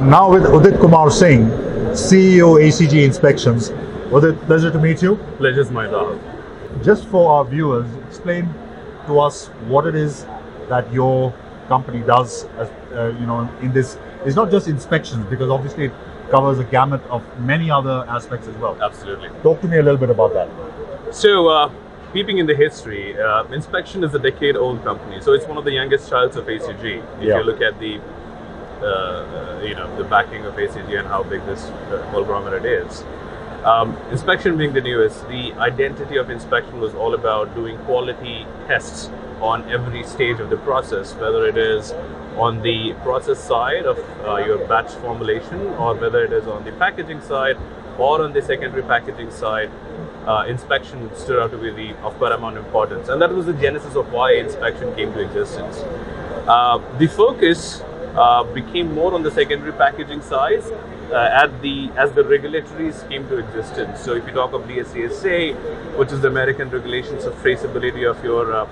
Now with Udit Kumar Singh, CEO ACG Inspections. Udit, pleasure to meet you. Pleasure's mine, Rahul. Just for our viewers, explain to us what it is that your company does. As in this, it's not just inspections because obviously it covers a gamut of many other aspects as well. Absolutely. Talk to me a little bit about that. So, peeping in the history, Inspection is a decade-old company. So it's one of the youngest childs of ACG. If you look at the the backing of ACG and how big this conglomerate is. Inspection being the newest, the identity of Inspection was all about doing quality tests on every stage of the process, whether it is on the process side of your batch formulation, or whether it is on the packaging side, or on the secondary packaging side. Inspection stood out to be of paramount importance, and that was the genesis of why Inspection came to existence. The focus became more on the secondary packaging side as the regulatories came to existence. So if you talk of DSCSA, which is the American regulations of traceability of your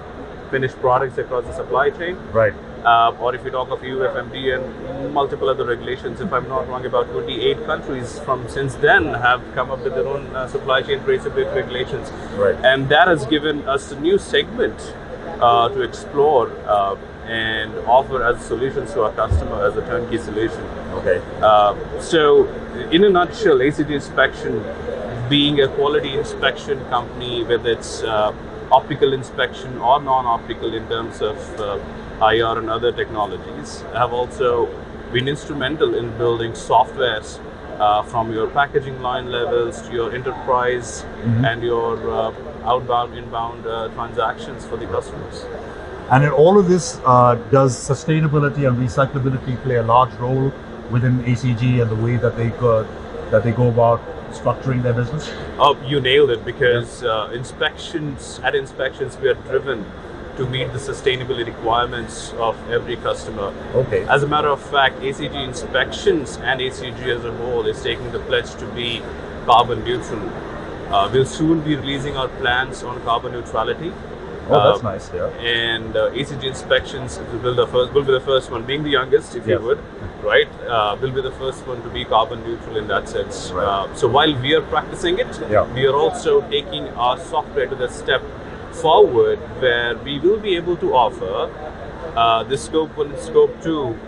finished products across the supply chain, right? Or if you talk of UFMD and multiple other regulations, if I'm not wrong, about 28 countries from since then have come up with their own supply chain traceability regulations, right? And that has given us a new segment to explore and offer as solutions to our customer as a turnkey solution. Okay. So, in a nutshell, ACG Inspection, being a quality inspection company with its optical inspection or non-optical in terms of IR and other technologies, have also been instrumental in building softwares from your packaging line levels to your enterprise and your outbound, inbound transactions for the customers. And in all of this, does sustainability and recyclability play a large role within ACG and the way that they go about structuring their business? Oh, you nailed it, because inspections we are driven to meet the sustainability requirements of every customer. Okay. As a matter of fact, ACG Inspections and ACG as a whole is taking the pledge to be carbon neutral. We'll soon be releasing our plans on carbon neutrality. Oh, that's nice. Yeah. And ACG Inspections will be the first one, being the youngest, if you would, right? Will be the first one to be carbon neutral in that sense. Right. So while we are practicing it, we are also taking our software to the step forward, where we will be able to offer the Scope 1 and Scope 2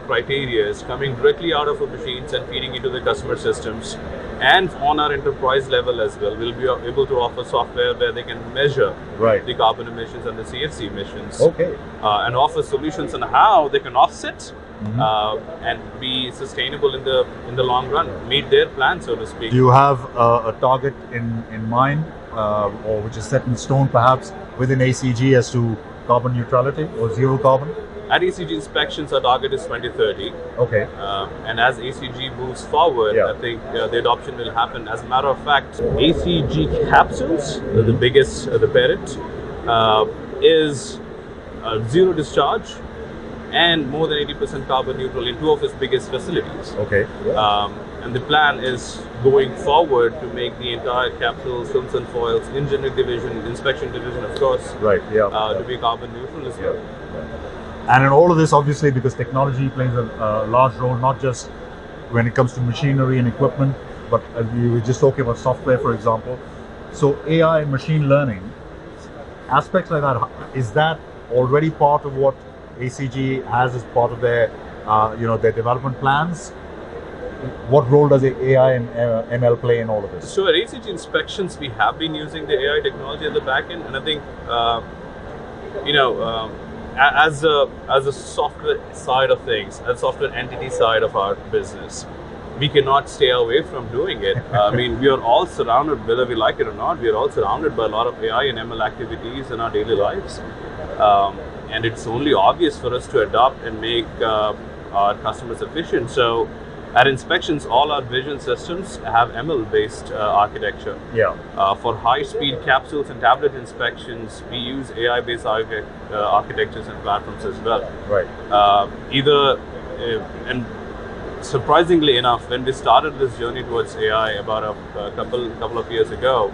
criteria is coming directly out of our machines and feeding into the customer systems. And on our enterprise level as well, we'll be able to offer software where they can measure the carbon emissions and the CFC emissions, and offer solutions on how they can offset and be sustainable in the long run, meet their plan, so to speak. Do you have a target in mind, or which is set in stone perhaps within ACG as to carbon neutrality or zero carbon? At ACG Inspections, our target is 2030. Okay. And as ACG moves forward, I think the adoption will happen. As a matter of fact, ACG Capsules, the biggest, the parent, is zero discharge and more than 80% carbon neutral in two of its biggest facilities. Okay. And the plan is going forward to make the entire capsules, films and foils, engineering division, inspection division, of course, to be carbon neutral as well. And in all of this, obviously, because technology plays a large role, not just when it comes to machinery and equipment, but we were just talking about software, for example. So AI and machine learning, aspects like that, is that already part of what ACG has as part of their, their development plans? What role does AI and ML play in all of this? So at ACG Inspections, we have been using the AI technology at the back end, and I think, as a software side of things, as a software entity side of our business, we cannot stay away from doing it. I mean, we are all surrounded, whether we like it or not, we are all surrounded by a lot of AI and ML activities in our daily lives. And it's only obvious for us to adopt and make our customers efficient. So at Inspections, all our vision systems have ML-based architecture. For high-speed capsules and tablet inspections, we use AI-based architectures and platforms as well. Right. And surprisingly enough, when we started this journey towards AI about a couple of years ago,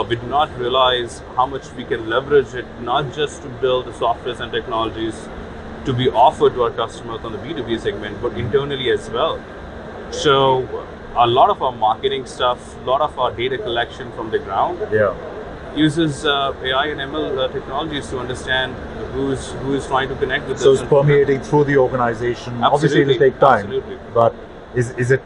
we did not realize how much we can leverage it, not just to build the softwares and technologies to be offered to our customers on the B2B segment, but internally as well. So a lot of our marketing stuff, a lot of our data collection from the ground uses AI and ML technologies to understand who is trying to connect with us. So it's permeating through the organization. Obviously, it will take time. Absolutely. But is it?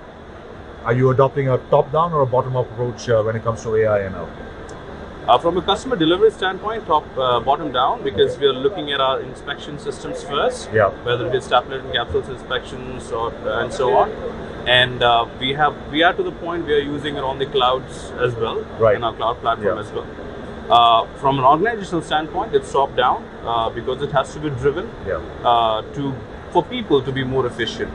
Are you adopting a top-down or a bottom-up approach when it comes to AI and ML? From a customer delivery standpoint, bottom down, because we are looking at our inspection systems first, whether it is tablet and capsules inspections or and so on. And we are to the point we are using it on the clouds as well, in our cloud platform as well. From an organizational standpoint, it's top down because it has to be driven for people to be more efficient.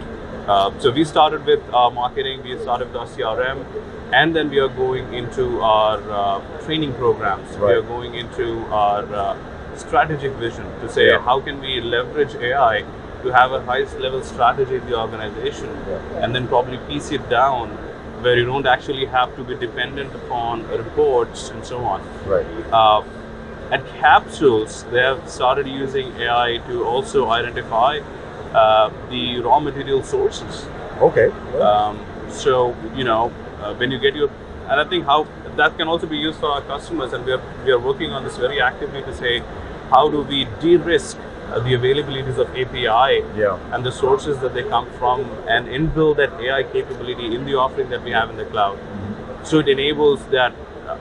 So we started with our marketing, we started with our CRM, and then we are going into our training programs. We are going into our strategic vision to say how can we leverage AI to have a highest level strategy in the organization, and then probably piece it down where you don't actually have to be dependent upon reports and so on. At Capsules, they have started using AI to also identify the raw material sources. So when you get and I think how that can also be used for our customers, and we are working on this very actively to say how do we de-risk the availabilities of API and the sources that they come from, and inbuild that AI capability in the offering that we have in the cloud. So it enables that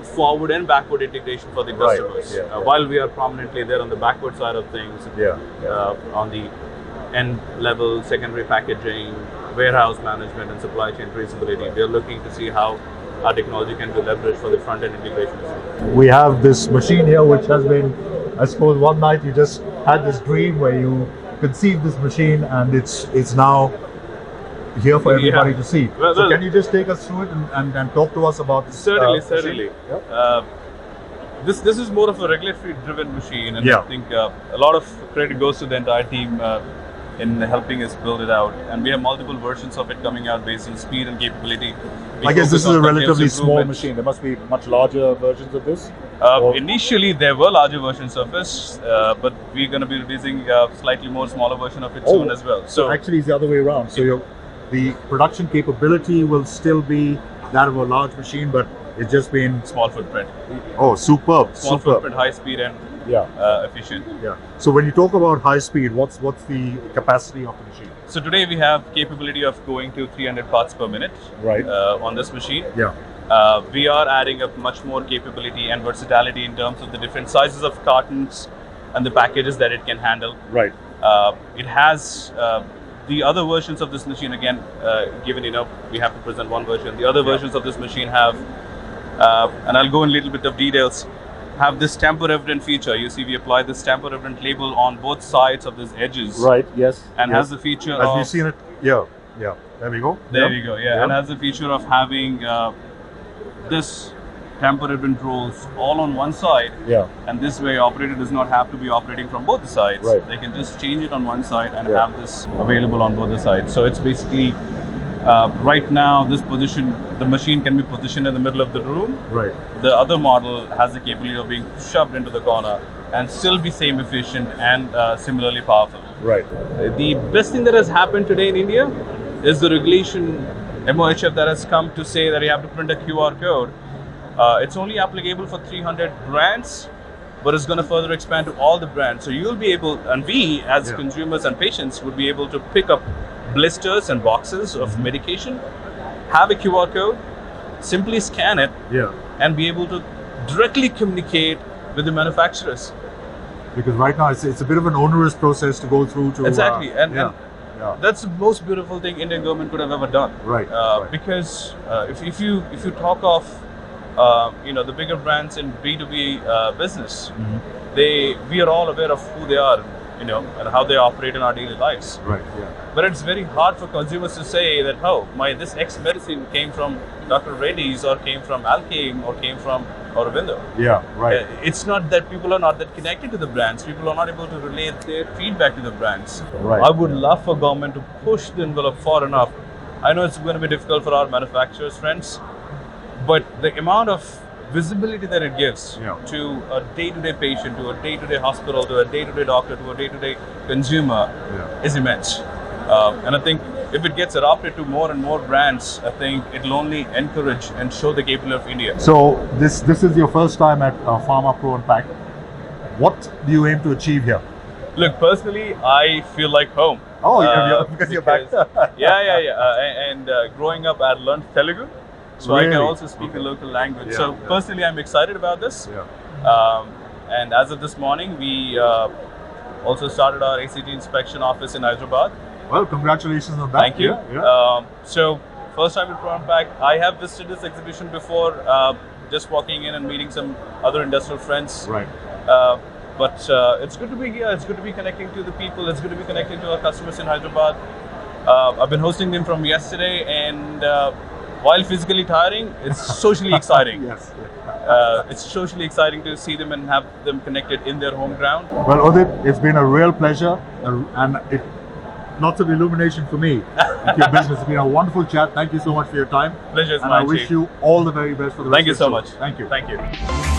forward and backward integration for the customers. While we are prominently there on the backward side of things, on the end level, secondary packaging, warehouse management, and supply chain traceability, we are looking to see how our technology can be leveraged for the front end integration as well. We have this machine here, which has been, I suppose, one night you just had this dream where you conceived this machine, and it's now here for everybody to see. So can you just take us through it and talk to us about this? Certainly. This is more of a regulatory driven machine, and I think a lot of credit goes to the entire team in helping us build it out. And we have multiple versions of it coming out based on speed and capability. I guess this is a relatively small machine. There must be much larger versions of this? Initially, there were larger versions of this, but we're going to be releasing a slightly more smaller version of it soon as well. So actually, it's the other way around. So the production capability will still be that of a large machine, but it's just been small footprint. Oh, superb! Small footprint, high speed, and efficient. So when you talk about high speed, what's the capacity of the machine? So today we have capability of going to 300 parts per minute on this machine. We are adding up much more capability and versatility in terms of the different sizes of cartons and the packages that it can handle. It has the other versions of this machine, again, given we have to present one version. The other versions of this machine have, and I'll go in a little bit of details, have this tamper-evident feature. You see, we apply this tamper-evident label on both sides of these edges. And has the feature of... Have you seen it? There we go. And has the feature of having this tamper-evident rolls all on one side. And this way, operator does not have to be operating from both the sides. They can just change it on one side and have this available on both the sides. So it's basically, right now, the machine can be positioned in the middle of the room. The other model has the capability of being shoved into the corner and still be same efficient and similarly powerful. The best thing that has happened today in India is the regulation MOHF that has come to say that you have to print a QR code. It's only applicable for 300 brands, but it's going to further expand to all the brands. So you'll be able, and we as consumers and patients would be able to pick up blisters and boxes of medication, have a QR code, simply scan it, and be able to directly communicate with the manufacturers. Because right now it's a bit of an onerous process to go through to... Exactly, and that's the most beautiful thing Indian government could have ever done. Because if you talk of the bigger brands in B2B business, we are all aware of who they are, and how they operate in our daily lives. But it's very hard for consumers to say that, this X medicine came from Dr. Reddy's, or came from Alkem, or came from Aurobindo. It's not that people are not that connected to the brands. People are not able to relate their feedback to the brands. I would love for government to push the envelope far enough. I know it's going to be difficult for our manufacturers friends, but the amount of visibility that it gives Yeah. to a day-to-day patient, to a day-to-day hospital, to a day-to-day doctor, to a day-to-day consumer is immense. And I think if it gets adopted to more and more brands, I think it'll only encourage and show the capability of India. So this is your first time at Pharma Pro and Pack. What do you aim to achieve here? Look, personally, I feel like home. Oh, because you're back. Yeah. And growing up, I learned Telugu, so I can Really? also speak the local language. Yeah, So yeah. personally, I'm excited about this. Yeah. And as of this morning, we also started our ACG inspection office in Hyderabad. Well, congratulations on that. Thank you. Yeah. So first time with Pro and Pack. I have visited this exhibition before, just walking in and meeting some other industrial friends. Right. But it's good to be here. It's good to be connecting to the people. It's good to be connecting to our customers in Hyderabad. I've been hosting them from yesterday, and while physically tiring, it's socially exciting. Yes. It's socially exciting to see them and have them connected in their home ground. Well, Udit, it's been a real pleasure, and lots of illumination for me with your business. It's been a wonderful chat. Thank you so much for your time. Pleasure is And mine, I wish Chief. you all the very best for the rest Thank you of the so show. much. Thank you. Thank you.